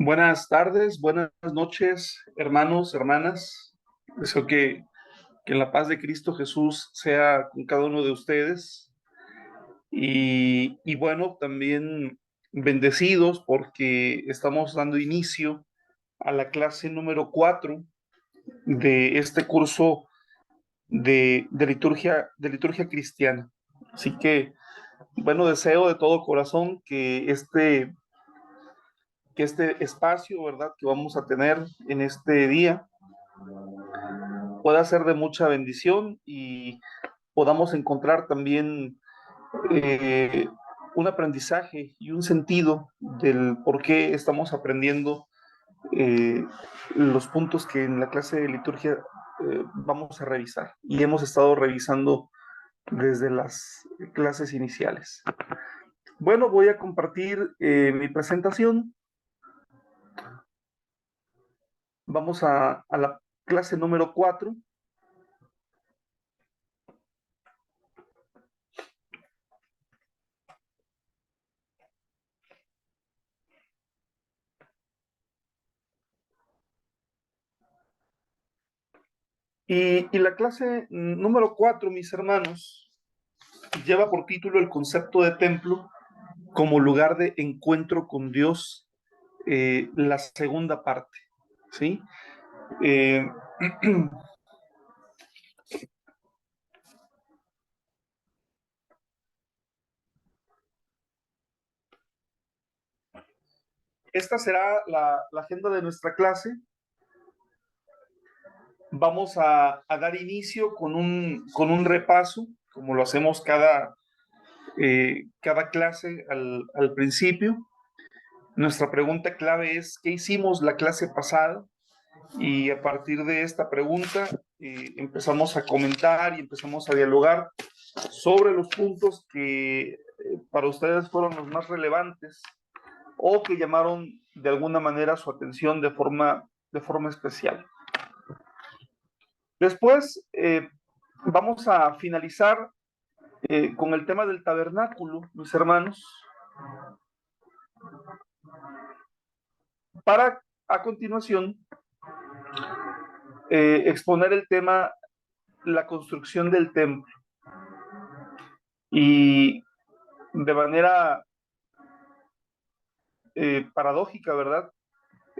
Buenas tardes, buenas noches, hermanos, hermanas. Deseo que la paz de Cristo Jesús sea con cada uno de ustedes. Y bueno, también bendecidos porque estamos dando inicio a la clase número 4 de este curso de liturgia cristiana. Así que, bueno, deseo de todo corazón que este espacio, ¿verdad?, que vamos a tener en este día pueda ser de mucha bendición y podamos encontrar también eh, un aprendizaje y un sentido del por qué estamos aprendiendo eh, los puntos que en la clase de liturgia vamos a revisar y hemos estado revisando desde las clases iniciales. Bueno, voy a compartir mi presentación. Vamos a la clase número 4. Y la clase número 4, mis hermanos, lleva por título el concepto de templo como lugar de encuentro con Dios, la segunda parte, ¿sí? Eh, esta será la agenda de nuestra clase. Vamos a dar inicio con un repaso, como lo hacemos cada clase al principio. Nuestra pregunta clave es: ¿qué hicimos la clase pasada? Y a partir de esta pregunta empezamos a comentar y empezamos a dialogar sobre los puntos que para ustedes fueron los más relevantes o que llamaron de alguna manera su atención de forma especial. Después vamos a finalizar con el tema del tabernáculo, mis hermanos, para a continuación exponer el tema, la construcción del templo. Y de manera paradójica, ¿verdad?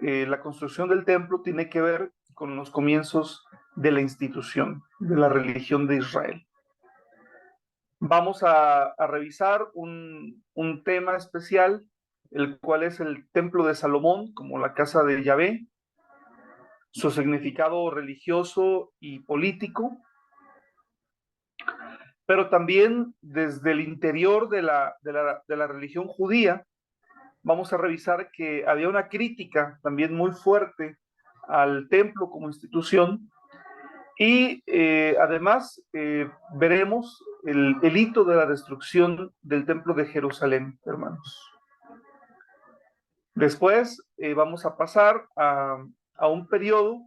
La construcción del templo tiene que ver con los comienzos de la institución, de la religión de Israel. Vamos a revisar un tema especial, el cual es el templo de Salomón, como la casa de Yahvé, su significado religioso y político, pero también desde el interior de la religión judía. Vamos a revisar que había una crítica también muy fuerte al templo como institución y además veremos el hito de la destrucción del templo de Jerusalén, hermanos. Después vamos a pasar a un periodo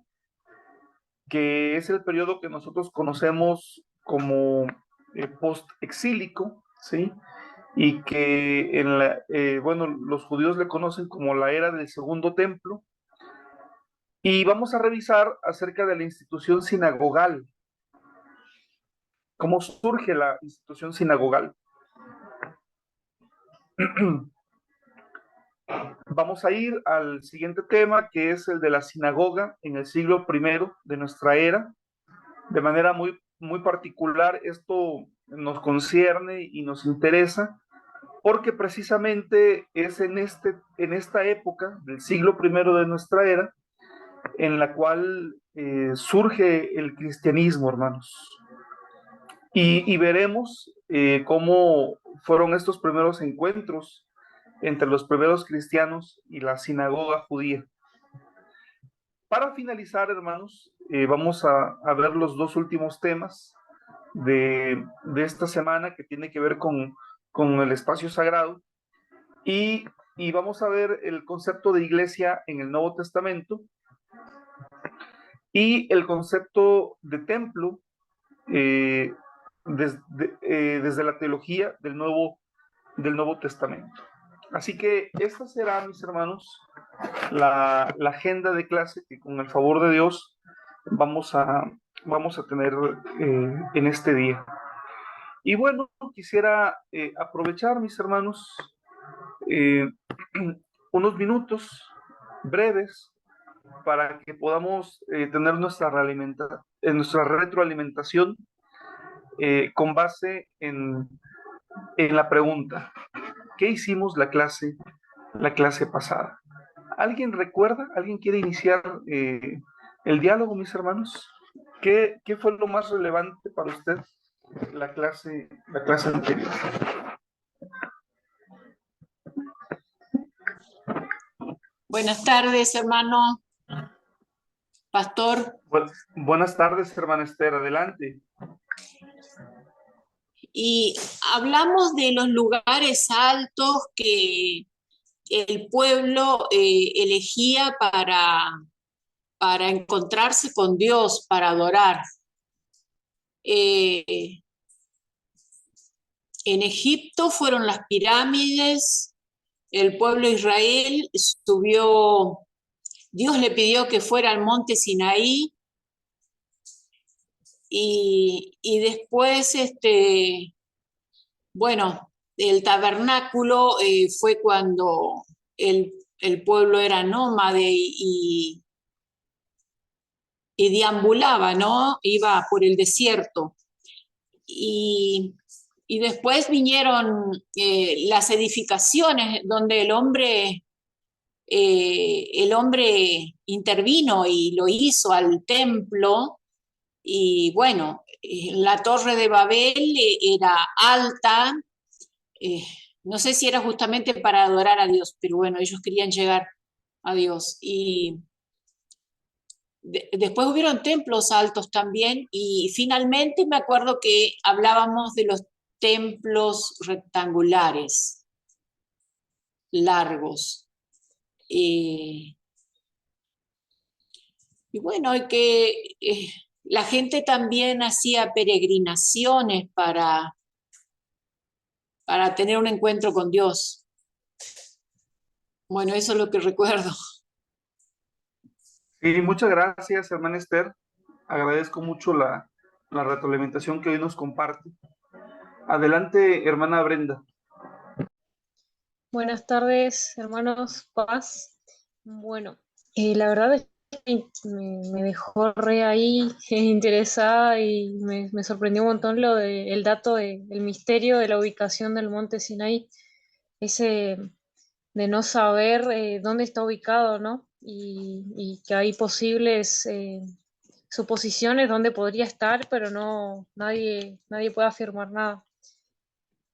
que es el periodo que nosotros conocemos como post-exílico, ¿sí? Y que bueno, los judíos le conocen como la era del segundo templo. Y vamos a revisar acerca de la institución sinagogal, cómo surge la institución sinagogal. Vamos a ir al siguiente tema, que es el de la sinagoga en el siglo I de nuestra era. De manera muy particular, esto nos concierne y nos interesa porque precisamente es en esta época del siglo I de nuestra era en la cual surge el cristianismo, hermanos. Y veremos cómo fueron estos primeros encuentros entre los primeros cristianos y la sinagoga judía. Para finalizar, hermanos, vamos a ver los dos últimos temas de esta semana que tiene que ver con el espacio sagrado y vamos a ver el concepto de iglesia en el Nuevo Testamento y el concepto de templo desde la teología del Nuevo Testamento. Así que esta será, mis hermanos, la agenda de clase que con el favor de Dios vamos a, vamos a tener en este día. Y bueno, quisiera aprovechar, mis hermanos, eh, unos minutos breves para que podamos tener nuestra retroalimentación con base en la pregunta, ¿qué hicimos la clase pasada? ¿Alguien recuerda? ¿Alguien quiere iniciar el diálogo, mis hermanos? ¿Qué fue lo más relevante para usted la clase anterior? Buenas tardes, hermano pastor. Buenas tardes, hermana Esther, adelante. Y hablamos de los lugares altos que el pueblo elegía para encontrarse con Dios, para adorar. En Egipto fueron las pirámides, el pueblo de Israel subió, Dios le pidió que fuera al monte Sinaí, y después, bueno, el tabernáculo fue cuando el pueblo era nómade y deambulaba, ¿no? Iba por el desierto. Y después vinieron las edificaciones donde el hombre intervino y lo hizo al templo. Y bueno, la torre de Babel era alta, eh, no sé si era justamente para adorar a Dios, pero bueno, ellos querían llegar a Dios. Y después hubieron templos altos también, y finalmente me acuerdo que hablábamos de los templos rectangulares, largos. Y bueno, que la gente también hacía peregrinaciones para tener un encuentro con Dios. Bueno, eso es lo que recuerdo. Y muchas gracias, hermana Esther. Agradezco mucho la retroalimentación que hoy nos comparte. Adelante, hermana Brenda. Buenas tardes, hermanos, paz. Bueno, la verdad es que me dejó re ahí interesada y me sorprendió un montón el dato del misterio de la ubicación del monte Sinaí, ese de no saber dónde está ubicado, ¿no? Y que hay posibles suposiciones dónde podría estar, pero no, nadie puede afirmar nada.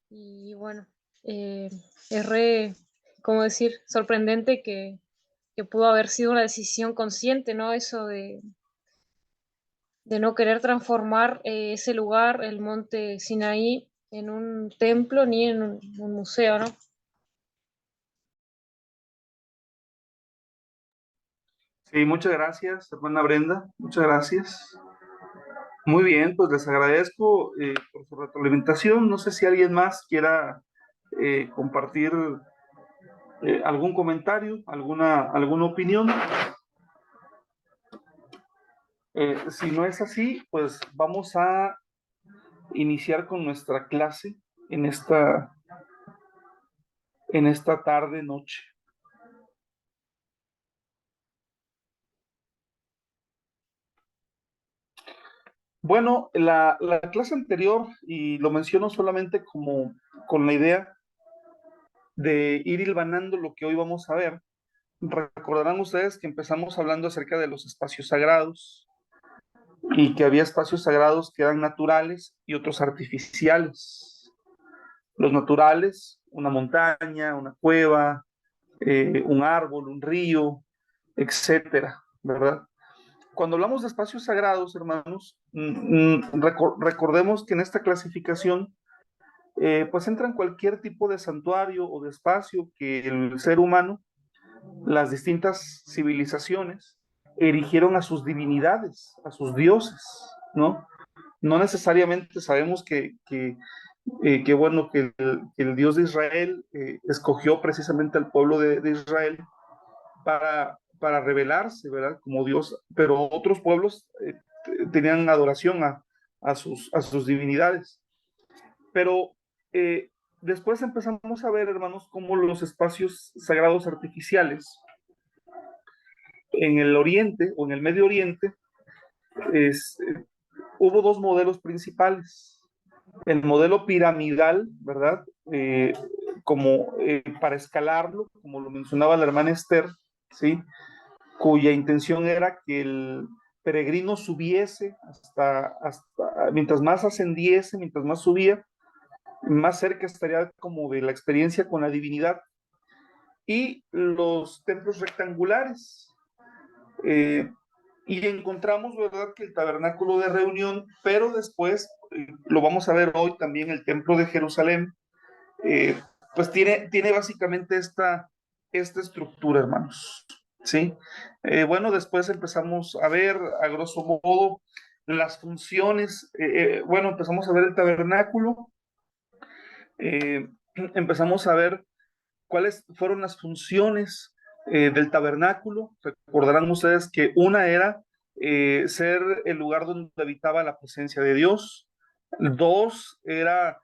Y bueno, es re, ¿cómo decir?, sorprendente que pudo haber sido una decisión consciente, ¿no? Eso de no querer transformar ese lugar, el monte Sinaí, en un templo ni en un museo, ¿no? Sí, muchas gracias, hermana Brenda. Muchas gracias. Muy bien, pues les agradezco por su retroalimentación. No sé si alguien más quiera compartir algún comentario, alguna opinión. Si no es así, pues vamos a iniciar con nuestra clase en esta tarde, noche. Bueno, la clase anterior, y lo menciono solamente como con la idea de ir hilvanando lo que hoy vamos a ver. Recordarán ustedes que empezamos hablando acerca de los espacios sagrados y que había espacios sagrados que eran naturales y otros artificiales. Los naturales, una montaña, una cueva, un árbol, un río, etcétera, ¿verdad? Cuando hablamos de espacios sagrados, hermanos, recordemos que en esta clasificación pues entran cualquier tipo de santuario o de espacio que el ser humano, las distintas civilizaciones, erigieron a sus divinidades, a sus dioses, ¿no? No necesariamente sabemos que Qué bueno que el Dios de Israel escogió precisamente al pueblo de Israel para revelarse, ¿verdad? Como Dios, pero otros pueblos tenían adoración a sus divinidades. Pero eh, después empezamos a ver, hermanos, cómo los espacios sagrados artificiales en el Oriente o en el Medio Oriente, es, hubo dos modelos principales. El modelo piramidal, ¿verdad? Como para escalarlo, como lo mencionaba la hermana Esther, ¿sí? Cuya intención era que el peregrino subiese mientras más ascendiese, mientras más subía, más cerca estaría como de la experiencia con la divinidad. Y los templos rectangulares. Eh, y encontramos, ¿verdad?, que el tabernáculo de reunión, pero después, lo vamos a ver hoy también, el templo de Jerusalén, eh, pues tiene básicamente esta estructura, hermanos. ¿Sí? Bueno, después empezamos a ver, a grosso modo, las funciones. Bueno, empezamos a ver el tabernáculo, empezamos a ver cuáles fueron las funciones del tabernáculo. Recordarán ustedes que una era ser el lugar donde habitaba la presencia de Dios. Dos era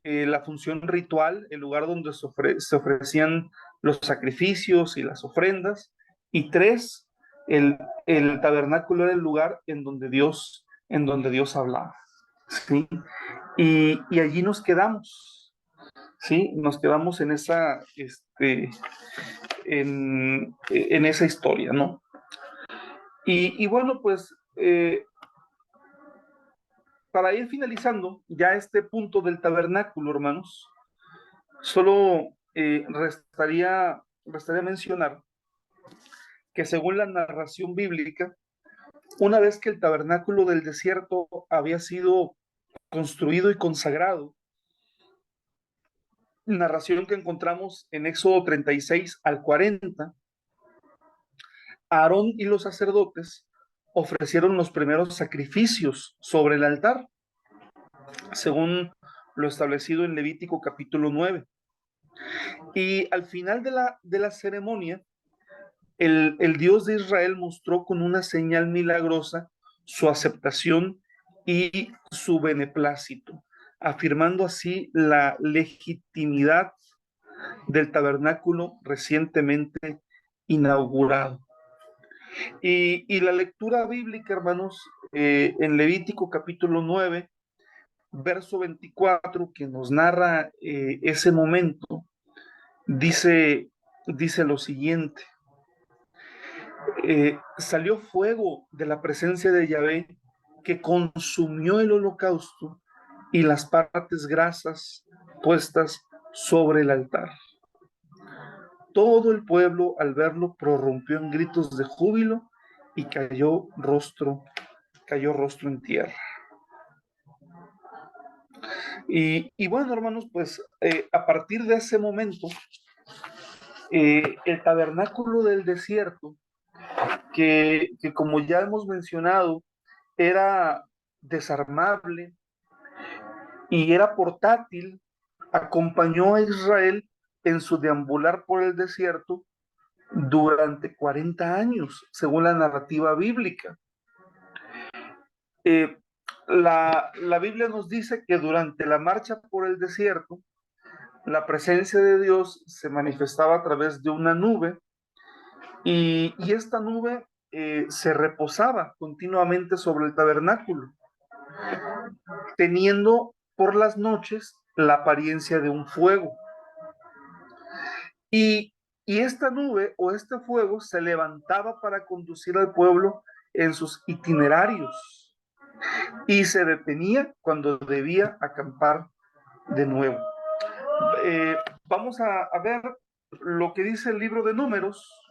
la función ritual, el lugar donde se ofrecían los sacrificios y las ofrendas. Y tres, el tabernáculo era el lugar en donde Dios hablaba. ¿Sí? Y allí nos quedamos. Sí, nos quedamos en en esa historia, ¿no? Y bueno, pues para ir finalizando ya este punto del tabernáculo, hermanos, solo restaría mencionar que según la narración bíblica, una vez que el tabernáculo del desierto había sido construido y consagrado, narración que encontramos en Éxodo 36 al 40, Aarón y los sacerdotes ofrecieron los primeros sacrificios sobre el altar, según lo establecido en Levítico capítulo 9. Y al final de la ceremonia, el Dios de Israel mostró con una señal milagrosa su aceptación y su beneplácito, afirmando así la legitimidad del tabernáculo recientemente inaugurado. Y la lectura bíblica, hermanos, en Levítico capítulo 9, verso 24, que nos narra ese momento, dice lo siguiente: salió fuego de la presencia de Yahvé que consumió el holocausto y las partes grasas puestas sobre el altar. Todo el pueblo al verlo prorrumpió en gritos de júbilo y cayó rostro en tierra. Y bueno, hermanos, pues a partir de ese momento, el tabernáculo del desierto, que como ya hemos mencionado, era desarmable y era portátil, acompañó a Israel en su deambular por el desierto durante 40 años, según la narrativa bíblica. Eh, la Biblia nos dice que durante la marcha por el desierto, la presencia de Dios se manifestaba a través de una nube y esta nube se reposaba continuamente sobre el tabernáculo, teniendo por las noches la apariencia de un fuego. Y, y esta nube o este fuego se levantaba para conducir al pueblo en sus itinerarios y se detenía cuando debía acampar de nuevo. Vamos a ver lo que dice el libro de Números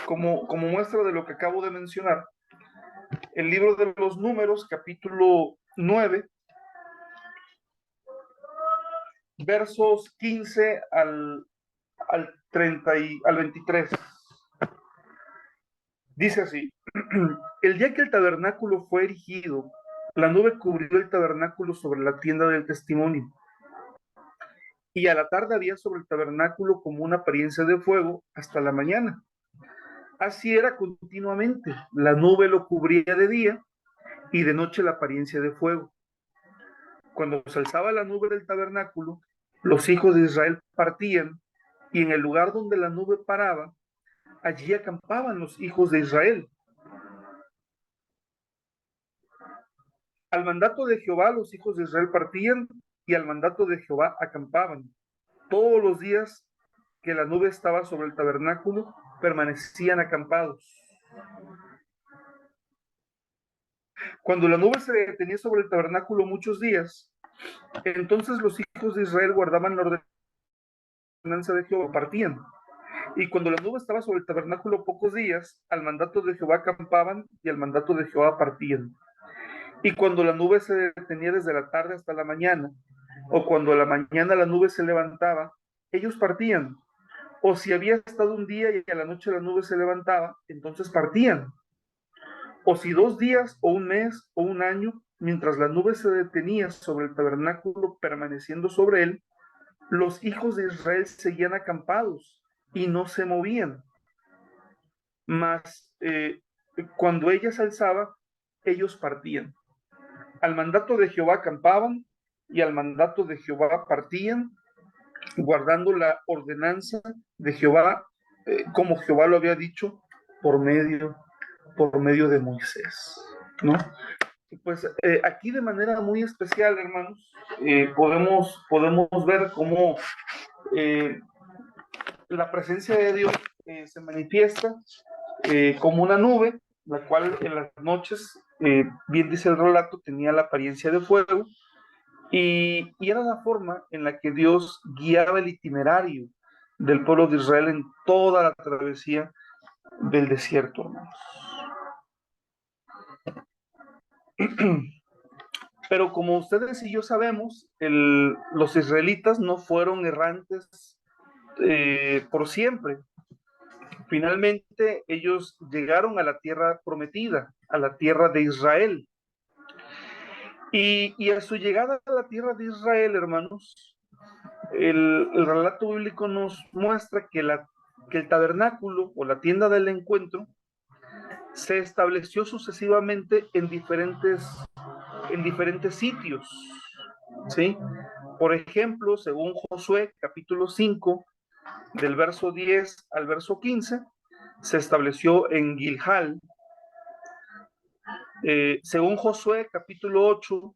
como muestra de lo que acabo de mencionar. El libro de los Números, capítulo 9, versos 15 al 23. Dice así: el día que el tabernáculo fue erigido, la nube cubrió el tabernáculo sobre la tienda del testimonio, y a la tarde había sobre el tabernáculo como una apariencia de fuego hasta la mañana. Así era continuamente, la nube lo cubría de día y de noche la apariencia de fuego. Cuando se alzaba la nube del tabernáculo, los hijos de Israel partían, y en el lugar donde la nube paraba, allí acampaban los hijos de Israel. Al mandato de Jehová, los hijos de Israel partían, y al mandato de Jehová acampaban. Todos los días que la nube estaba sobre el tabernáculo, permanecían acampados. Cuando la nube se detenía sobre el tabernáculo muchos días, entonces los hijos de Israel guardaban la ordenanza de Jehová, partían. Y cuando la nube estaba sobre el tabernáculo pocos días, al mandato de Jehová acampaban y al mandato de Jehová partían. Y cuando la nube se detenía desde la tarde hasta la mañana, o cuando a la mañana la nube se levantaba, ellos partían. O si había estado un día y a la noche la nube se levantaba, entonces partían. O si 2 días o un mes o un año, mientras la nube se detenía sobre el tabernáculo permaneciendo sobre él, los hijos de Israel seguían acampados y no se movían. Mas cuando ella se alzaba, ellos partían. Al mandato de Jehová acampaban y al mandato de Jehová partían, guardando la ordenanza de Jehová, como Jehová lo había dicho por medio de Moisés, ¿no? Pues aquí de manera muy especial, hermanos, podemos ver cómo la presencia de Dios se manifiesta como una nube, la cual en las noches, bien dice el relato, tenía la apariencia de fuego, y era la forma en la que Dios guiaba el itinerario del pueblo de Israel en toda la travesía del desierto, hermanos. Pero como ustedes y yo sabemos, los israelitas no fueron errantes por siempre. Finalmente ellos llegaron a la tierra prometida, a la tierra de Israel. Y a su llegada a la tierra de Israel, hermanos, el relato bíblico nos muestra que el tabernáculo o la tienda del encuentro se estableció sucesivamente en diferentes sitios, ¿sí? Por ejemplo, según Josué, capítulo 5, del verso 10 al verso 15, se estableció en Gilgal. Según Josué, capítulo 8,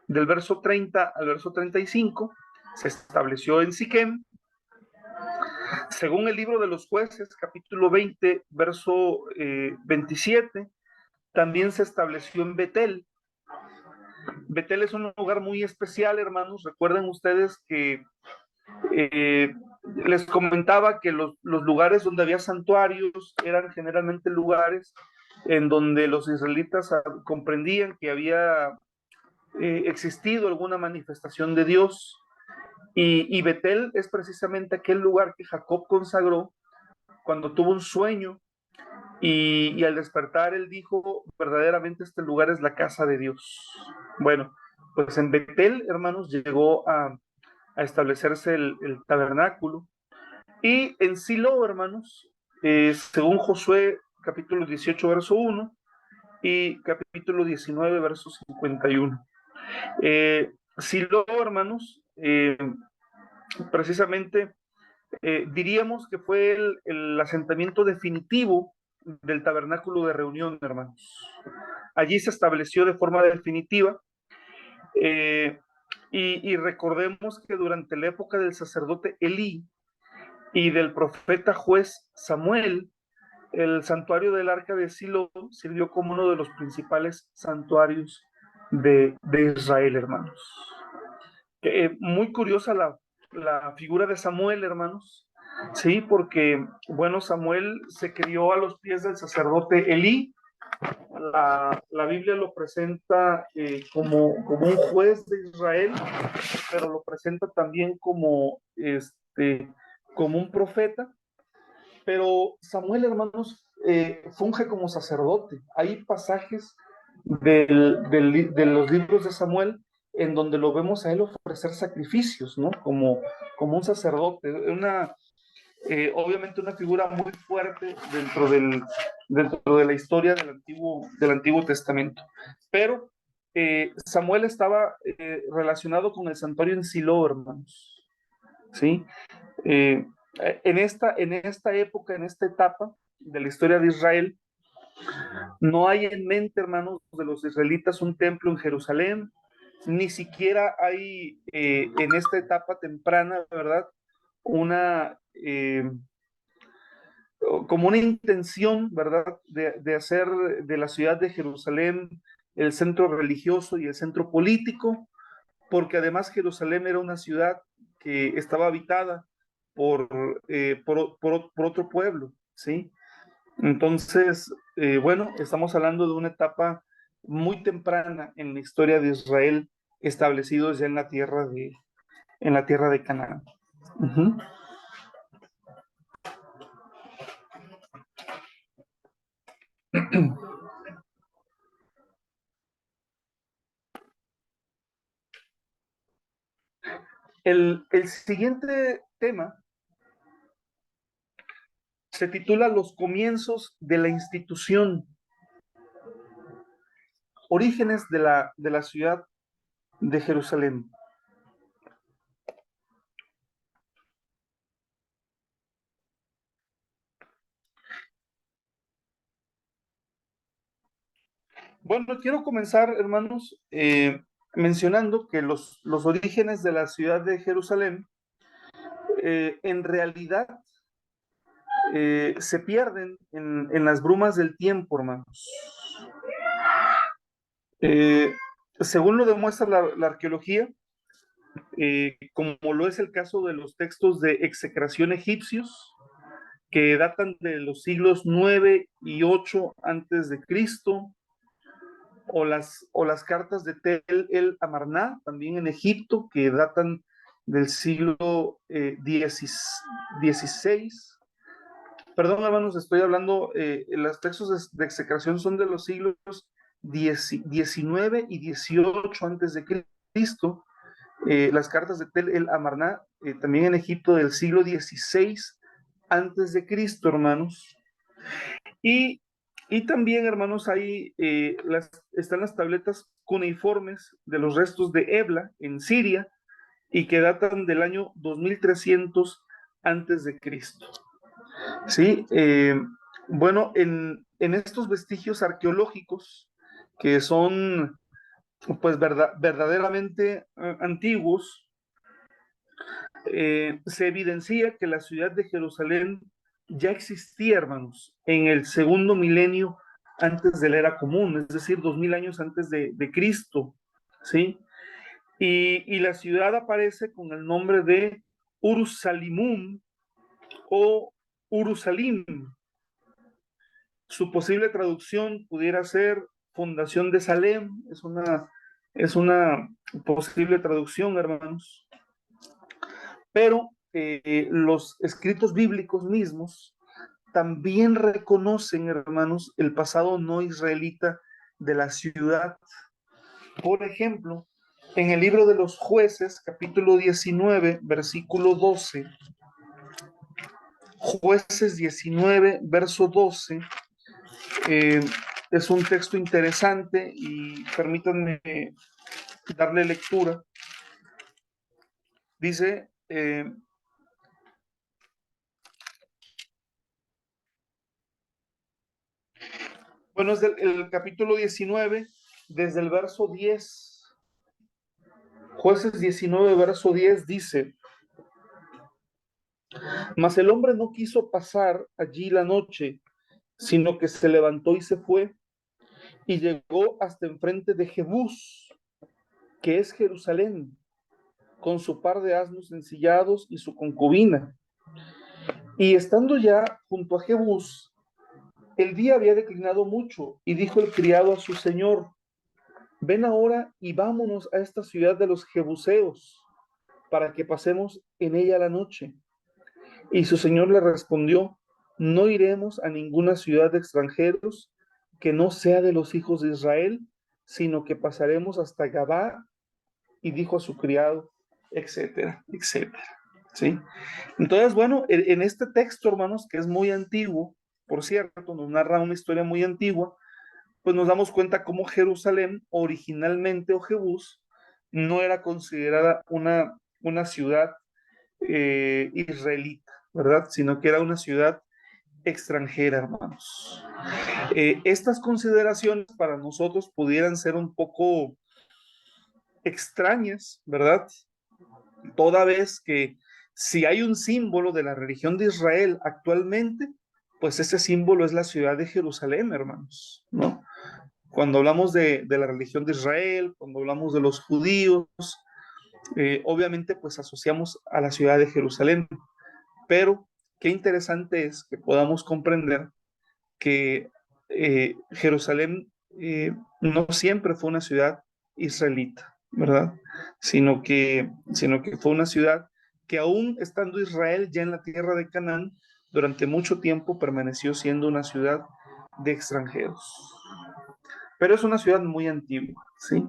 del verso 30 al verso 35, se estableció en Siquem. Según el libro de los jueces, capítulo 20, verso 27, también se estableció en Betel. Betel es un lugar muy especial, hermanos. Recuerden ustedes que les comentaba que los lugares donde había santuarios eran generalmente lugares en donde los israelitas comprendían que había existido alguna manifestación de Dios. Y Betel es precisamente aquel lugar que Jacob consagró cuando tuvo un sueño y al despertar él dijo, verdaderamente este lugar es la casa de Dios. Bueno, pues en Betel, hermanos, llegó a establecerse el tabernáculo. Y en Silo, hermanos, según Josué, capítulo 18, verso 1, y capítulo 19, verso 51. Silo, hermanos, precisamente diríamos que fue el asentamiento definitivo del tabernáculo de reunión, hermanos. Allí se estableció de forma definitiva, y recordemos que durante la época del sacerdote Elí y del profeta juez Samuel, el santuario del arca de Silo sirvió como uno de los principales santuarios de Israel, hermanos. Muy curiosa la figura de Samuel, hermanos, sí, porque, bueno, Samuel se crió a los pies del sacerdote Elí. La Biblia lo presenta como un juez de Israel, pero lo presenta también como un profeta. Pero Samuel, hermanos, funge como sacerdote. Hay pasajes de los libros de Samuel en donde lo vemos a él ofrecer sacrificios, ¿no? Como un sacerdote, obviamente una figura muy fuerte dentro de la historia del Antiguo Testamento. Pero Samuel estaba relacionado con el santuario en Silo, hermanos, ¿sí? En esta época, en esta etapa de la historia de Israel, no hay en mente, hermanos, de los israelitas un templo en Jerusalén, ni siquiera hay en esta etapa temprana, ¿verdad? Una, como una intención, ¿verdad? De hacer de la ciudad de Jerusalén el centro religioso y el centro político, porque además Jerusalén era una ciudad que estaba habitada por otro pueblo, ¿sí? Entonces, bueno, estamos hablando de una etapa muy temprana en la historia de Israel, establecidos ya en la tierra de Canaán. Uh-huh. El siguiente tema se titula Los comienzos de la institución, orígenes de la ciudad de Jerusalén. Bueno, quiero comenzar, hermanos, mencionando que los orígenes de la ciudad de Jerusalén en realidad se pierden en las brumas del tiempo, hermanos. Según lo demuestra la arqueología, como lo es el caso de los textos de execración egipcios, que datan de los siglos 9 y 8 antes de Cristo, o las cartas de Tel el Amarná, también en Egipto, que datan del siglo XVI. Perdón, hermanos, estoy hablando, los textos de execración son de los siglos 19 y 18 antes de Cristo. Las cartas de Tel el Amarná, también en Egipto, del siglo XVI antes de Cristo, hermanos. Y también, hermanos, ahí están las tabletas cuneiformes de los restos de Ebla en Siria y que datan del año 2300 antes de Cristo. Sí, bueno, en estos vestigios arqueológicos que son pues verdaderamente antiguos, se evidencia que la ciudad de Jerusalén ya existía, hermanos, en el segundo milenio antes de la era común, es decir, 2000 años antes de Cristo, ¿sí? Y la ciudad aparece con el nombre de Urusalimun o Urusalim. Su posible traducción pudiera ser fundación de Salem, es una posible traducción, hermanos. Pero los escritos bíblicos mismos también reconocen, hermanos, el pasado no israelita de la ciudad. Por ejemplo, en el libro de los Jueces, capítulo 19, versículo 12, Jueces 19, verso 12, es un texto interesante y permítanme darle lectura. Dice, bueno, es el capítulo 19, desde el verso 10. Jueces 19, verso 10 dice, mas el hombre no quiso pasar allí la noche, sino que se levantó y se fue, y llegó hasta enfrente de Jebús, que es Jerusalén, con su par de asnos ensillados y su concubina. Y estando ya junto a Jebús, el día había declinado mucho, y dijo el criado a su señor, ven ahora y vámonos a esta ciudad de los Jebuseos, para que pasemos en ella la noche. Y su señor le respondió, no iremos a ninguna ciudad de extranjeros que no sea de los hijos de Israel, sino que pasaremos hasta Gabá y dijo a su criado, etcétera, etcétera. ¿Sí? Entonces, bueno, en este texto, hermanos, que es muy antiguo, por cierto, nos narra una historia muy antigua, pues nos damos cuenta cómo Jerusalén originalmente, o Jebús, no era considerada una ciudad israelita, ¿verdad? Sino que era una ciudad extranjera, hermanos. Estas consideraciones para nosotros pudieran ser un poco extrañas, ¿verdad? Toda vez que si hay un símbolo de la religión de Israel actualmente, pues ese símbolo es la ciudad de Jerusalén, hermanos, ¿no? Cuando hablamos de la religión de Israel, cuando hablamos de los judíos, obviamente pues asociamos a la ciudad de Jerusalén, pero qué interesante es que podamos comprender que Jerusalén no siempre fue una ciudad israelita, ¿verdad? Sino que fue una ciudad que aún estando Israel ya en la tierra de Canaán, durante mucho tiempo permaneció siendo una ciudad de extranjeros. Pero es una ciudad muy antigua, ¿sí?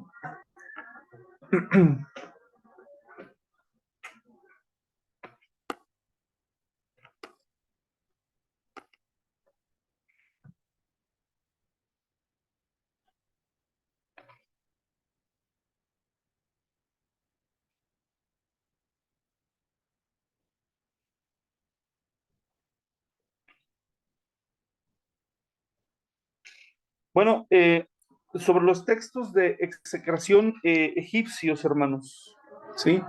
Bueno, sobre los textos de execración egipcios, hermanos, ¿sí?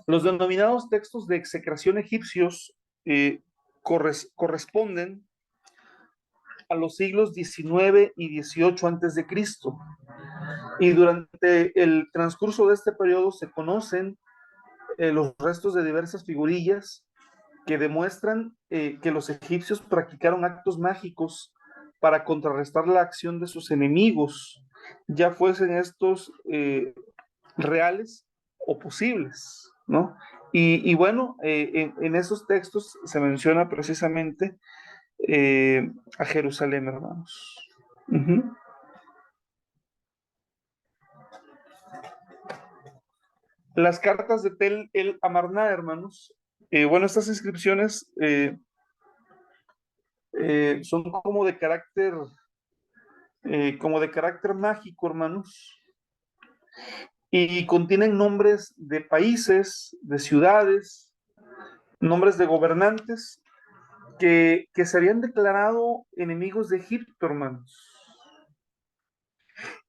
Los denominados textos de execración egipcios corresponden a los siglos XIX y XVIII antes de Cristo. Y durante el transcurso de este periodo se conocen los restos de diversas figurillas que demuestran que los egipcios practicaron actos mágicos para contrarrestar la acción de sus enemigos, ya fuesen estos reales o posibles, ¿no? Bueno, en esos textos se menciona precisamente a Jerusalén, hermanos. Uh-huh. Las cartas de Tel el Amarna, hermanos. Bueno, estas inscripciones son como de carácter mágico, hermanos, y contienen nombres de países, de ciudades, nombres de gobernantes que se habían declarado enemigos de Egipto, hermanos.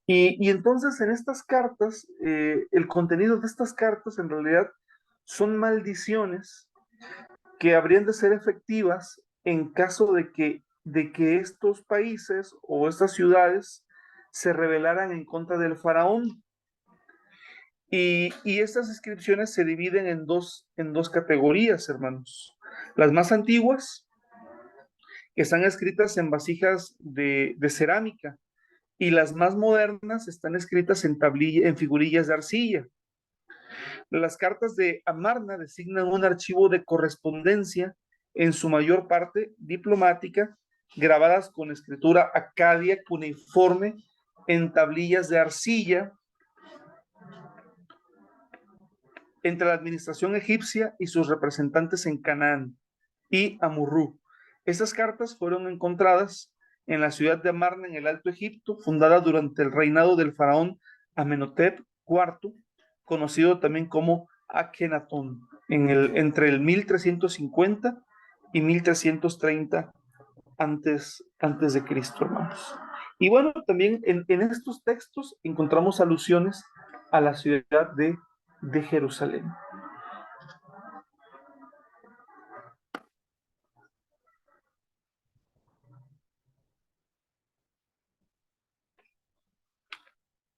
Y entonces en estas cartas, el contenido de estas cartas en realidad son maldiciones que habrían de ser efectivas en caso de que estos países o estas ciudades se rebelaran en contra del faraón. Y estas inscripciones se dividen en dos categorías, hermanos. Las más antiguas, que están escritas en vasijas de cerámica, y las más modernas están escritas en figurillas de arcilla. Las cartas de Amarna designan un archivo de correspondencia, en su mayor parte diplomática, grabadas con escritura acadia cuneiforme en tablillas de arcilla entre la administración egipcia y sus representantes en Canaán y Amurrú. Estas cartas fueron encontradas en la ciudad de Amarna, en el Alto Egipto, fundada durante el reinado del faraón Amenhotep IV, conocido también como Akenatón, entre el 1350 y 1330 antes de Cristo, hermanos. Y bueno, también en estos textos encontramos alusiones a la ciudad de Jerusalén.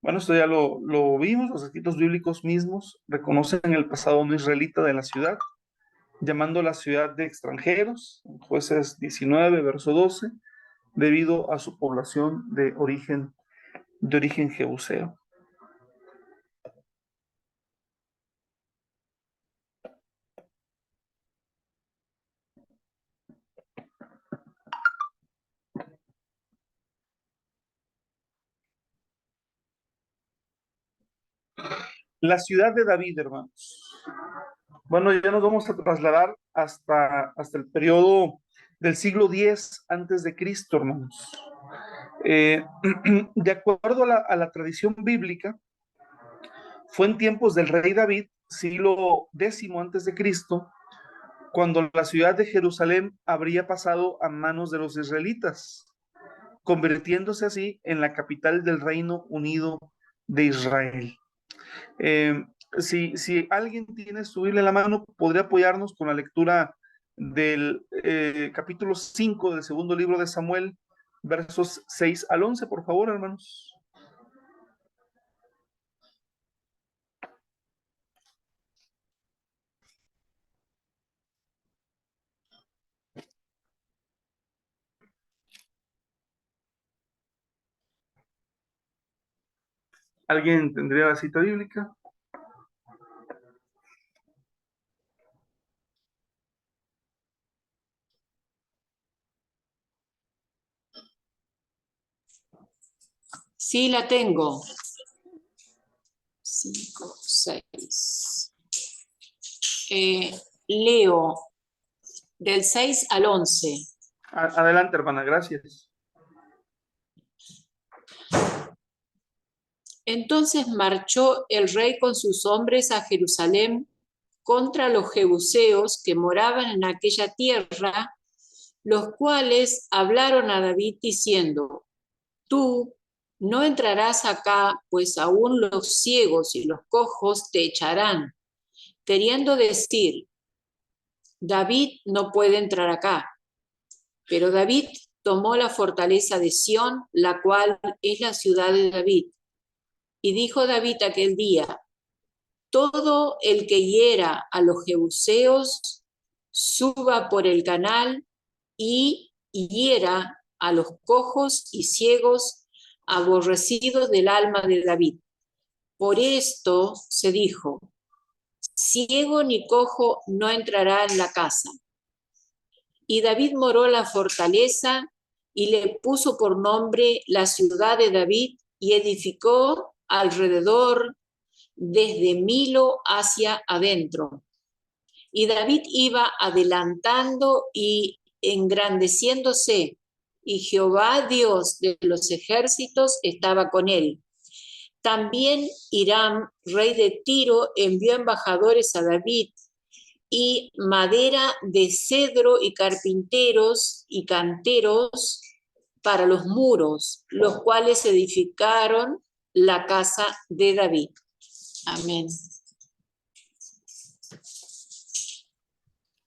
Bueno, esto ya lo vimos, los escritos bíblicos mismos reconocen el pasado no israelita de la ciudad, llamando a la ciudad de extranjeros, en Jueces 19, verso 12, debido a su población de origen jebuseo. La ciudad de David, hermanos. Bueno, ya nos vamos a trasladar hasta el periodo del siglo X antes de Cristo, hermanos. De acuerdo a la tradición bíblica, fue en tiempos del rey David, siglo X antes de Cristo, cuando la ciudad de Jerusalén habría pasado a manos de los israelitas, convirtiéndose así en la capital del Reino Unido de Israel. Si alguien tiene su Biblia en la mano, podría apoyarnos con la lectura del capítulo 5 del segundo libro de Samuel, versos 6 al 11, por favor, hermanos. ¿Alguien tendría la cita bíblica? Sí, la tengo. 5, 6. Leo del 6 al 11. Adelante, hermana, gracias. Entonces marchó el rey con sus hombres a Jerusalén contra los jebuseos que moraban en aquella tierra, los cuales hablaron a David diciendo: tú no entrarás acá, pues aún los ciegos y los cojos te echarán, queriendo decir: David no puede entrar acá. Pero David tomó la fortaleza de Sión, la cual es la ciudad de David. Y dijo David aquel día: todo el que hiera a los jebuseos, suba por el canal y hiera a los cojos y ciegos, aborrecidos del alma de David. Por esto se dijo: ciego ni cojo no entrará en la casa. Y David moró la fortaleza y le puso por nombre la ciudad de David, y edificó alrededor desde Milo hacia adentro. Y David iba adelantando y engrandeciéndose, y Jehová Dios de los ejércitos estaba con él. También Hiram, rey de Tiro, envió embajadores a David, y madera de cedro y carpinteros y canteros para los muros, los cuales edificaron la casa de David. Amén.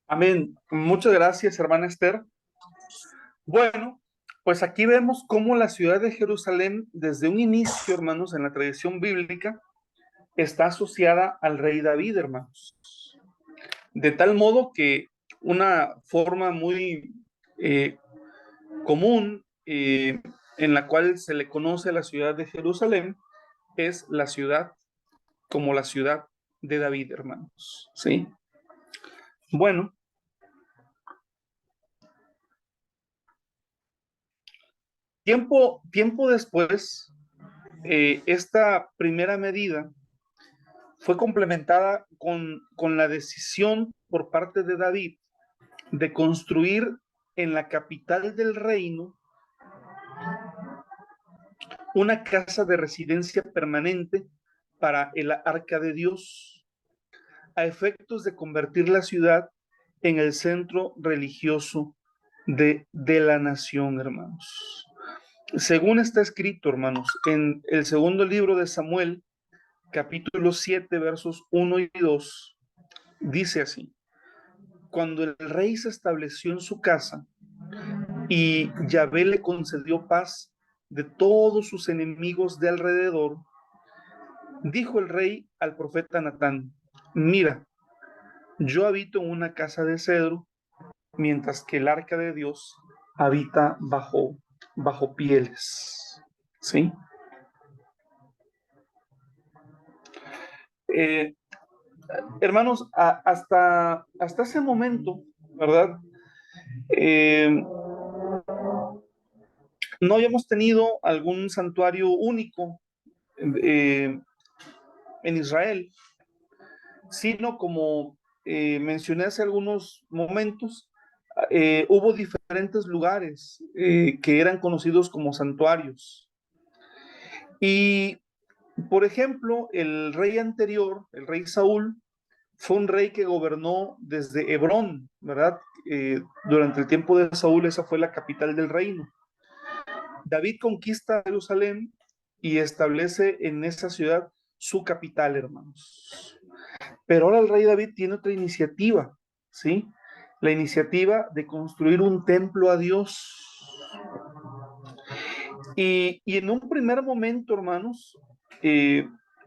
Amén. Muchas gracias, hermana Esther. Bueno, pues aquí vemos cómo la ciudad de Jerusalén, desde un inicio, hermanos, en la tradición bíblica, está asociada al rey David, hermanos. De tal modo que una forma muy común en la cual se le conoce a la ciudad de Jerusalén es la ciudad como la ciudad de David, hermanos. ¿Sí? Bueno, tiempo después, esta primera medida fue complementada con la decisión por parte de David de construir en la capital del reino una casa de residencia permanente para el arca de Dios, a efectos de convertir la ciudad en el centro religioso de la nación, hermanos. Según está escrito, hermanos, en el segundo libro de Samuel, capítulo 7, versos 1 y 2, dice así: cuando el rey se estableció en su casa y Yahvé le concedió paz de todos sus enemigos de alrededor, dijo el rey al profeta Natán: mira, yo habito en una casa de cedro, mientras que el arca de Dios habita bajo pieles. ¿Sí? Hermanos, hasta ese momento, ¿verdad? No habíamos tenido algún santuario único en Israel, sino como mencioné hace algunos momentos, hubo diferentes lugares que eran conocidos como santuarios. Y, por ejemplo, el rey anterior, el rey Saúl, fue un rey que gobernó desde Hebrón, ¿verdad? Durante el tiempo de Saúl, esa fue la capital del reino. David conquista Jerusalén y establece en esa ciudad su capital, hermanos. Pero ahora el rey David tiene otra iniciativa, ¿sí? La iniciativa de construir un templo a Dios. Y en un primer momento, hermanos,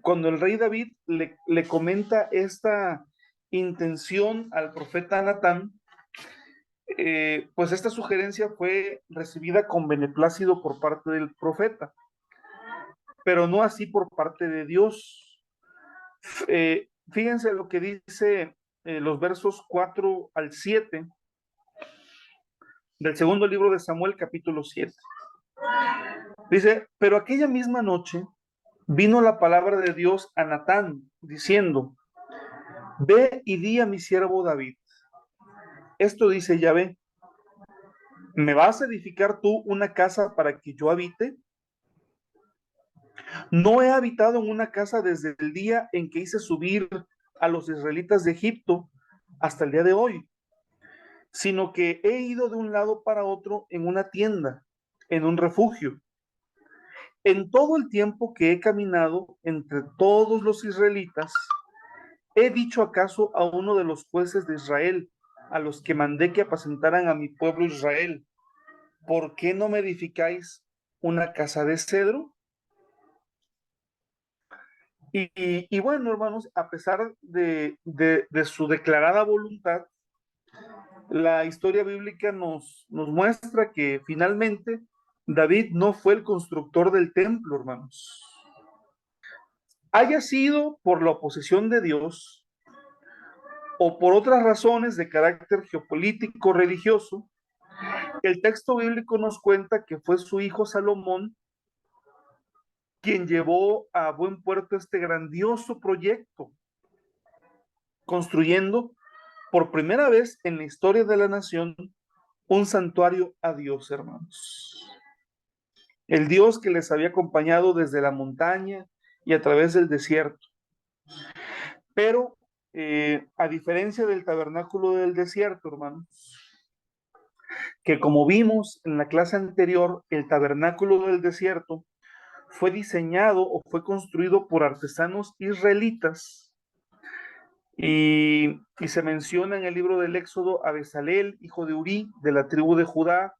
cuando el rey David le comenta esta intención al profeta Natán, pues esta sugerencia fue recibida con beneplácito por parte del profeta, pero no así por parte de Dios. Fíjense lo que dice los versos 4 al 7 del segundo libro de Samuel, capítulo 7. Dice, pero aquella misma noche vino la palabra de Dios a Natán, diciendo, ve y di a mi siervo David, esto dice Yahvé, ¿me vas a edificar tú una casa para que yo habite? No he habitado en una casa desde el día en que hice subir a los israelitas de Egipto hasta el día de hoy, sino que he ido de un lado para otro en una tienda, en un refugio. En todo el tiempo que he caminado entre todos los israelitas, ¿he dicho acaso a uno de los jueces de Israel, a los que mandé que apacentaran a mi pueblo Israel, ¿por qué no me edificáis una casa de cedro? Y bueno, hermanos, a pesar de su declarada voluntad, la historia bíblica nos muestra que finalmente David no fue el constructor del templo, hermanos. Haya sido por la oposición de Dios o por otras razones de carácter geopolítico religioso, el texto bíblico nos cuenta que fue su hijo Salomón quien llevó a buen puerto este grandioso proyecto, construyendo por primera vez en la historia de la nación un santuario a Dios, hermanos. El Dios que les había acompañado desde la montaña y a través del desierto. Pero, a diferencia del tabernáculo del desierto, hermanos, que como vimos en la clase anterior, el tabernáculo del desierto fue diseñado o fue construido por artesanos israelitas y se menciona en el libro del Éxodo a Bezalel, hijo de Uri, de la tribu de Judá,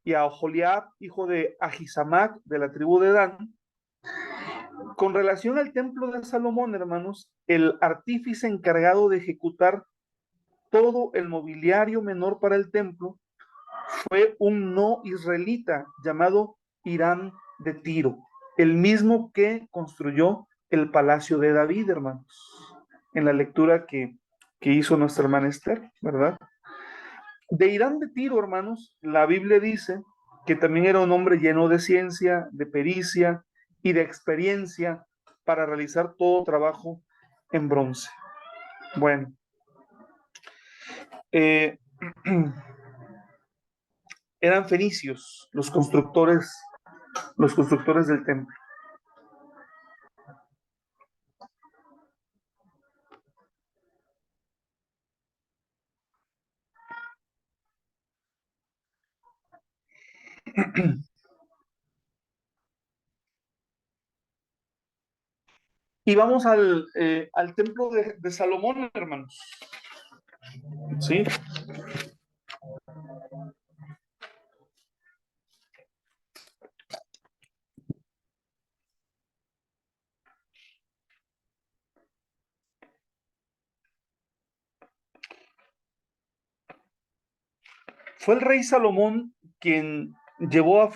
y a Oholiab, hijo de Ahisamac, de la tribu de Dan. Con relación al templo de Salomón, hermanos, el artífice encargado de ejecutar todo el mobiliario menor para el templo fue un no israelita llamado Hiram de Tiro, el mismo que construyó el palacio de David, hermanos, en la lectura que hizo nuestra hermana Esther, ¿verdad? De Hiram de Tiro, hermanos, la Biblia dice que también era un hombre lleno de ciencia, de pericia y de experiencia para realizar todo trabajo en bronce. Bueno, eh, eran fenicios los constructores del templo. Y vamos al templo de Salomón, hermanos. ¿Sí? Fue el rey Salomón quien llevó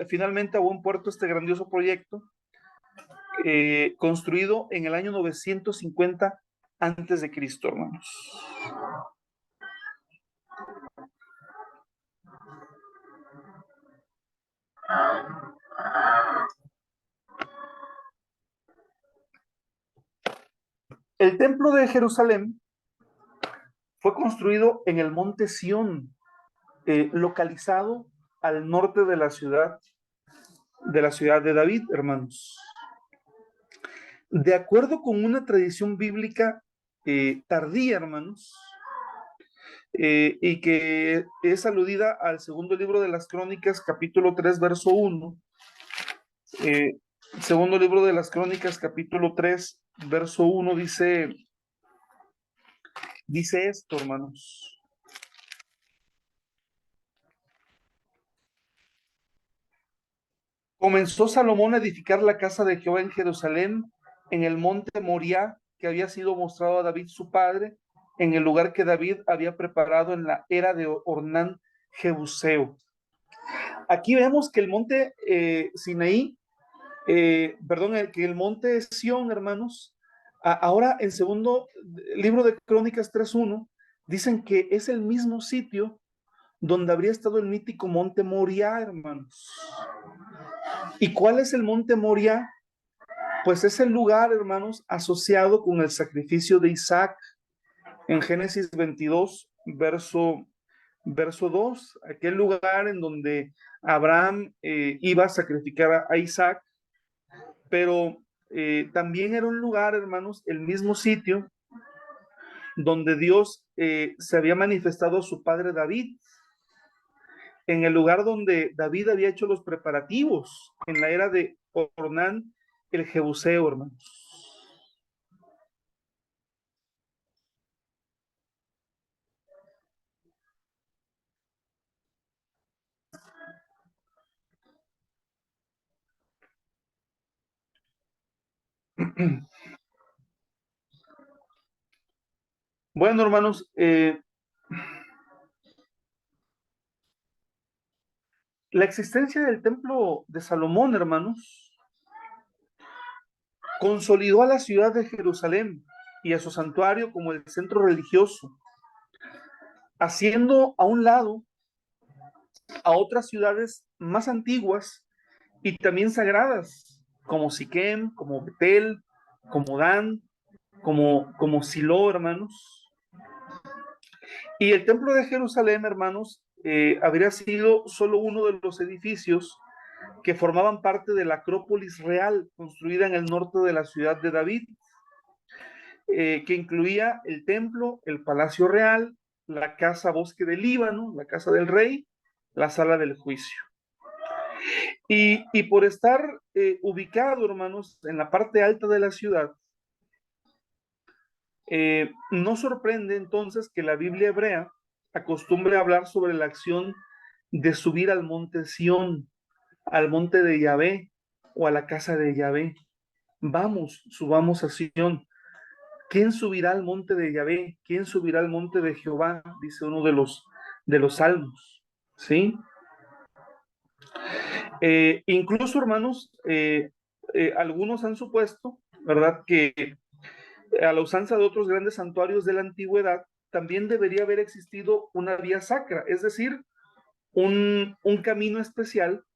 finalmente a buen puerto este grandioso proyecto, construido en el año 950 antes de Cristo, hermanos. El templo de Jerusalén fue construido en el monte Sión, localizado al norte de la ciudad de David, hermanos. De acuerdo con una tradición bíblica tardía, hermanos, y que es aludida al segundo libro de las Crónicas, capítulo 3, verso 1. Segundo libro de las Crónicas, capítulo 3, verso 1, dice esto, hermanos. Comenzó Salomón a edificar la casa de Jehová en Jerusalén, en el monte Moriah, que había sido mostrado a David su padre, en el lugar que David había preparado en la era de Ornán Jebuseo. Aquí vemos que el monte Sinaí, que el monte Sión, hermanos, ahora en segundo libro de Crónicas 3.1, dicen que es el mismo sitio donde habría estado el mítico monte Moriah, hermanos. ¿Y cuál es el monte Moriah? Pues es el lugar, hermanos, asociado con el sacrificio de Isaac en Génesis 22, verso 2, aquel lugar en donde Abraham iba a sacrificar a Isaac, pero también era un lugar, hermanos, el mismo sitio donde Dios se había manifestado a su padre David, en el lugar donde David había hecho los preparativos en la era de Ornán el Jebuseo, hermanos. Bueno, hermanos, la existencia del templo de Salomón, hermanos, consolidó a la ciudad de Jerusalén y a su santuario como el centro religioso, haciendo a un lado a otras ciudades más antiguas y también sagradas, como Siquem, como Betel, como Dan, como Silo, hermanos. Y el templo de Jerusalén, hermanos, habría sido solo uno de los edificios que formaban parte de la Acrópolis real, construida en el norte de la ciudad de David, que incluía el templo, el palacio real, la casa Bosque del Líbano, la casa del rey, la sala del juicio. Y por estar ubicado, hermanos, en la parte alta de la ciudad, no sorprende entonces que la Biblia hebrea acostumbre a hablar sobre la acción de subir al monte Sión, al monte de Yahvé o a la casa de Yahvé. Vamos, subamos a Sión. ¿Quién subirá al monte de Yahvé? ¿Quién subirá al monte de Jehová? Dice uno de los salmos, ¿sí? Incluso, hermanos, algunos han supuesto, ¿verdad?, que a la usanza de otros grandes santuarios de la antigüedad, también debería haber existido una vía sacra, es decir, un camino especial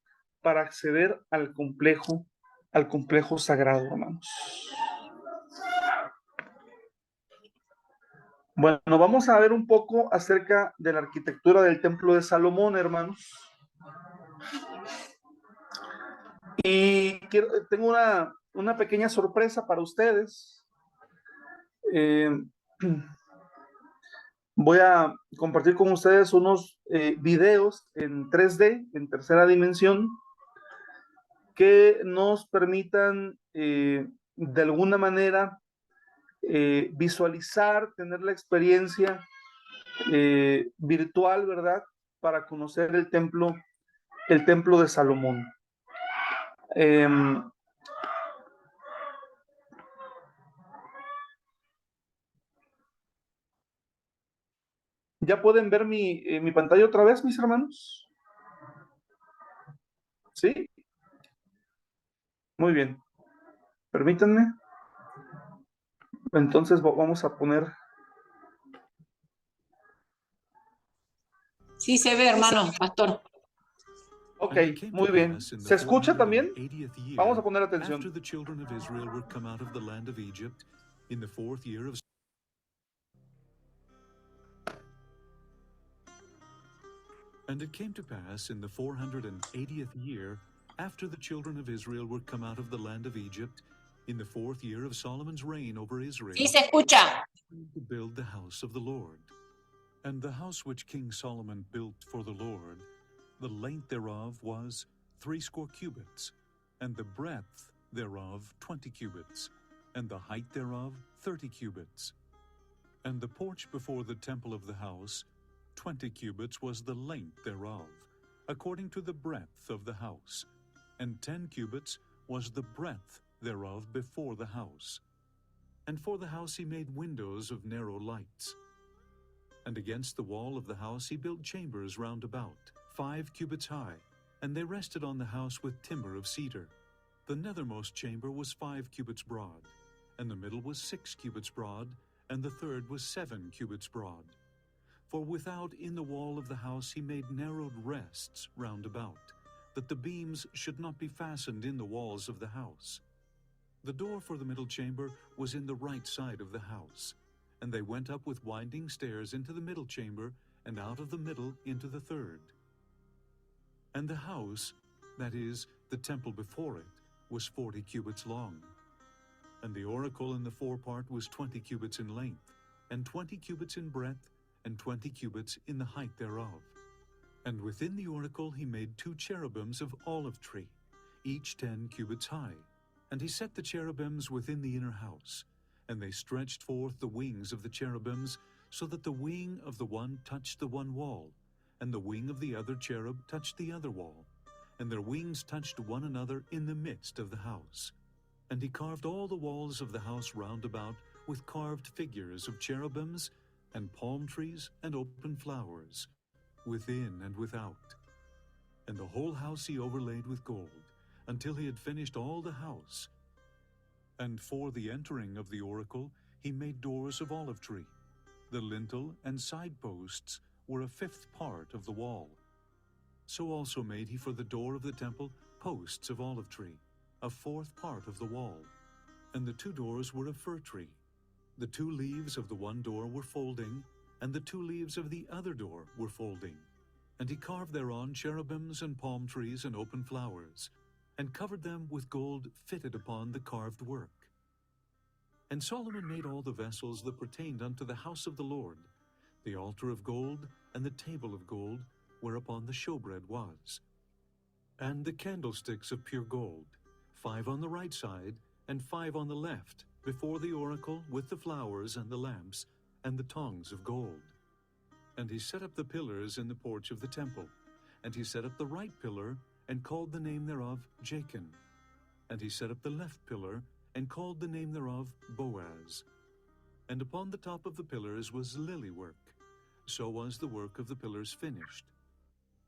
para acceder al complejo sagrado, hermanos. Bueno, vamos a ver un poco acerca de la arquitectura del templo de Salomón, hermanos. Y tengo una pequeña sorpresa para ustedes. Voy a compartir con ustedes unos videos en 3D, en tercera dimensión, que nos permitan de alguna manera visualizar, tener la experiencia virtual, ¿verdad?, para conocer el templo de Salomón. ¿Ya pueden ver mi pantalla otra vez, mis hermanos? ¿Sí? Muy bien. Permítanme. Entonces vamos a poner... Sí se ve, hermano, pastor. Ok, muy bien. ¿Se escucha también? Vamos a poner atención. in the 4th year of... And it came to pass in the 480th year, after the children of Israel were come out of the land of Egypt, in the 4th year of Solomon's reign over Israel, Sí, se escucha. to build the house of the Lord. And the house which King Solomon built for the Lord, the length thereof was 80 cubits, and the breadth thereof 20 cubits, and the height thereof 30 cubits. And the porch before the temple of the house, 20 cubits was the length thereof, according to the breadth of the house, and 10 cubits was the breadth thereof before the house. And for the house he made windows of narrow lights. And against the wall of the house he built chambers round about, 5 cubits high, and they rested on the house with timber of cedar. The nethermost chamber was 5 cubits broad, and the middle was 6 cubits broad, and the third was 7 cubits broad. For without in the wall of the house he made narrowed rests round about, that the beams should not be fastened in the walls of the house. The door for the middle chamber was in the right side of the house, and they went up with winding stairs into the middle chamber, and out of the middle into the third. And the house, that is, the temple before it, was 40 cubits long. And the oracle in the forepart was 20 cubits in length, and 20 cubits in breadth, and 20 cubits in the height thereof. And within the oracle he made 2 cherubims of olive tree, each 10 cubits high. And he set the cherubims within the inner house, and they stretched forth the wings of the cherubims, so that the wing of the one touched the one wall, and the wing of the other cherub touched the other wall, and their wings touched one another in the midst of the house. And he carved all the walls of the house round about with carved figures of cherubims, and palm trees and open flowers, within and without. And the whole house he overlaid with gold, until he had finished all the house. And for the entering of the oracle he made doors of olive tree. The lintel and side posts were a 5th part of the wall. So also made he for the door of the temple posts of olive tree, a 4th part of the wall. And the 2 doors were of fir tree. The 2 leaves of the one door were folding, and the 2 leaves of the other door were folding. And he carved thereon cherubims and palm trees and open flowers, and covered them with gold fitted upon the carved work. And Solomon made all the vessels that pertained unto the house of the Lord, the altar of gold, and the table of gold, whereupon the showbread was. And the candlesticks of pure gold, 5 on the right side, and 5 on the left, before the oracle, with the flowers and the lamps, and the tongs of gold. And he set up the pillars in the porch of the temple, and he set up the right pillar, and called the name thereof Jachin. And he set up the left pillar, and called the name thereof Boaz. And upon the top of the pillars was lily work. So was the work of the pillars finished.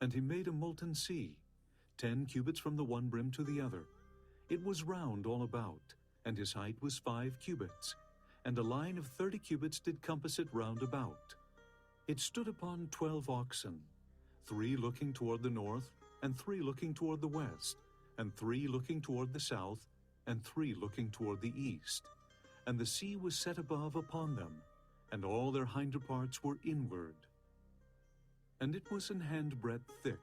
And he made a molten sea, 10 cubits from the one brim to the other. It was round all about, and his height was 5 cubits, and a line of 30 cubits did compass it round about. It stood upon 12 oxen, 3 looking toward the north, and 3 looking toward the west, and 3 looking toward the south, and 3 looking toward the east. And the sea was set above upon them, and all their hinder parts were inward. And it was an handbreadth thick,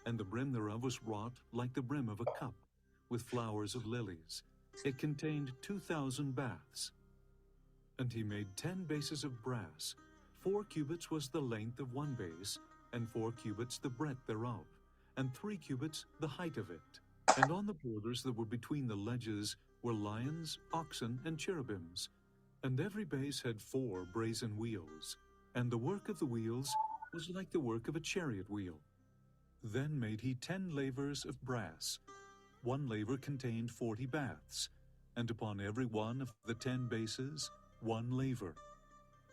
and the brim thereof was wrought like the brim of a cup, with flowers of lilies. It contained 2,000 baths. And he made 10 bases of brass. 4 cubits was the length of one base, and 4 cubits the breadth thereof, and 3 cubits the height of it. And on the borders that were between the ledges were lions, oxen, and cherubims. And every base had 4 brazen wheels, and the work of the wheels was like the work of a chariot wheel. Then made he 10 lavers of brass. One laver contained 40 baths, and upon every one of the 10 bases 1 laver.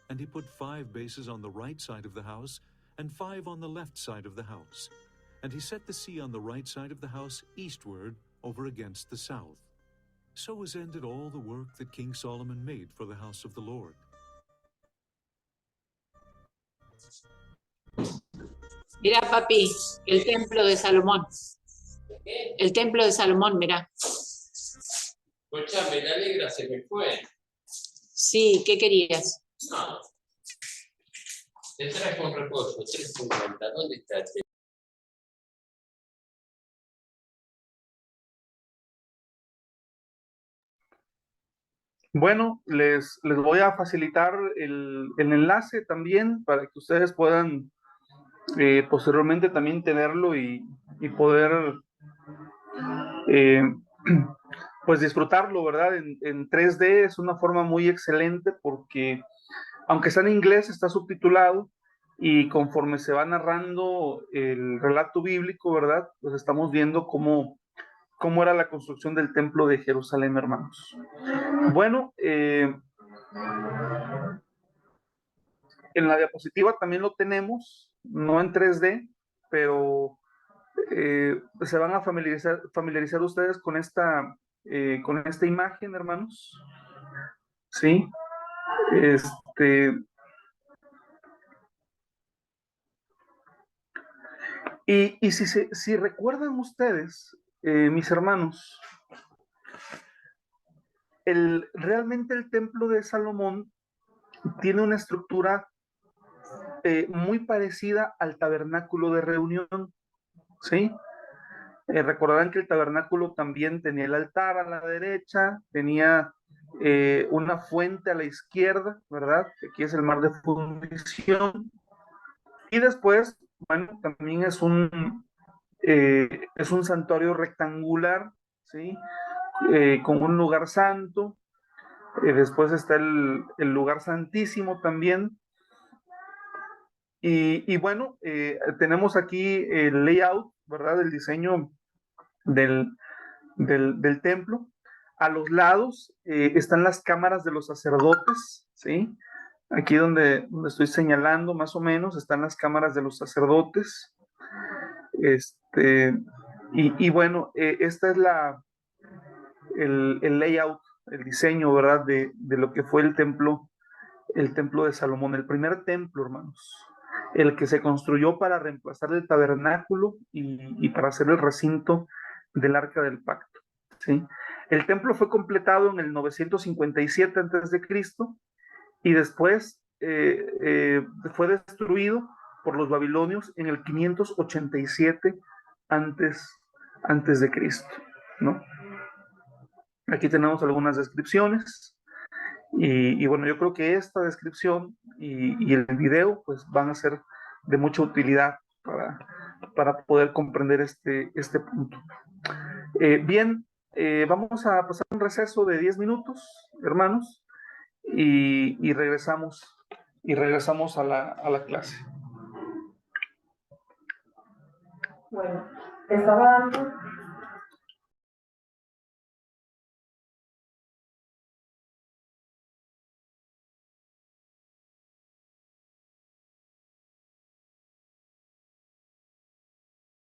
And he put 5 bases on the right side of the house, and 5 on the left side of the house. And he set the sea on the right side of the house eastward, over against the south. So was ended all the work that King Solomon made for the house of the Lord. Mira, papi, el templo de Salomón. El templo de Salomón, mira. Escúchame, la negra se me fue. Sí, ¿qué querías? No. Te trajo un reposo, 3.50. ¿Dónde está? Bueno, les voy a facilitar el enlace también para que ustedes puedan posteriormente también tenerlo y poder eh, pues disfrutarlo, ¿verdad? En 3D es una forma muy excelente porque aunque está en inglés, está subtitulado y conforme se va narrando el relato bíblico, ¿verdad? Pues estamos viendo cómo era la construcción del templo de Jerusalén, hermanos. Bueno, en la diapositiva también lo tenemos, no en 3D, pero se van a familiarizar ustedes con esta imagen, hermanos. Sí. Y si recuerdan ustedes, mis hermanos, realmente el templo de Salomón tiene una estructura muy parecida al tabernáculo de reunión, ¿sí? Recordarán que el tabernáculo también tenía el altar a la derecha, tenía una fuente a la izquierda, ¿verdad? Aquí es el mar de fundición. Y después, bueno, también es un santuario rectangular, ¿sí? Con un lugar santo. Después está el lugar santísimo también. Y bueno, tenemos aquí el layout, ¿verdad? El diseño del templo. A los lados están las cámaras de los sacerdotes, ¿sí? Aquí donde estoy señalando más o menos están las cámaras de los sacerdotes. Y bueno, esta es el layout, el diseño, ¿verdad? De lo que fue el templo de Salomón, el primer templo, hermanos, el que se construyó para reemplazar el tabernáculo y para hacer el recinto del Arca del Pacto, ¿sí? El templo fue completado en el 957 a.C. y después fue destruido por los babilonios en el 587 antes de Cristo, ¿no? Aquí tenemos algunas descripciones. Y bueno, yo creo que esta descripción y el video pues van a ser de mucha utilidad para poder comprender este punto. Bien, vamos a pasar un receso de 10 minutos, hermanos, y regresamos a la clase. Bueno, estaba dando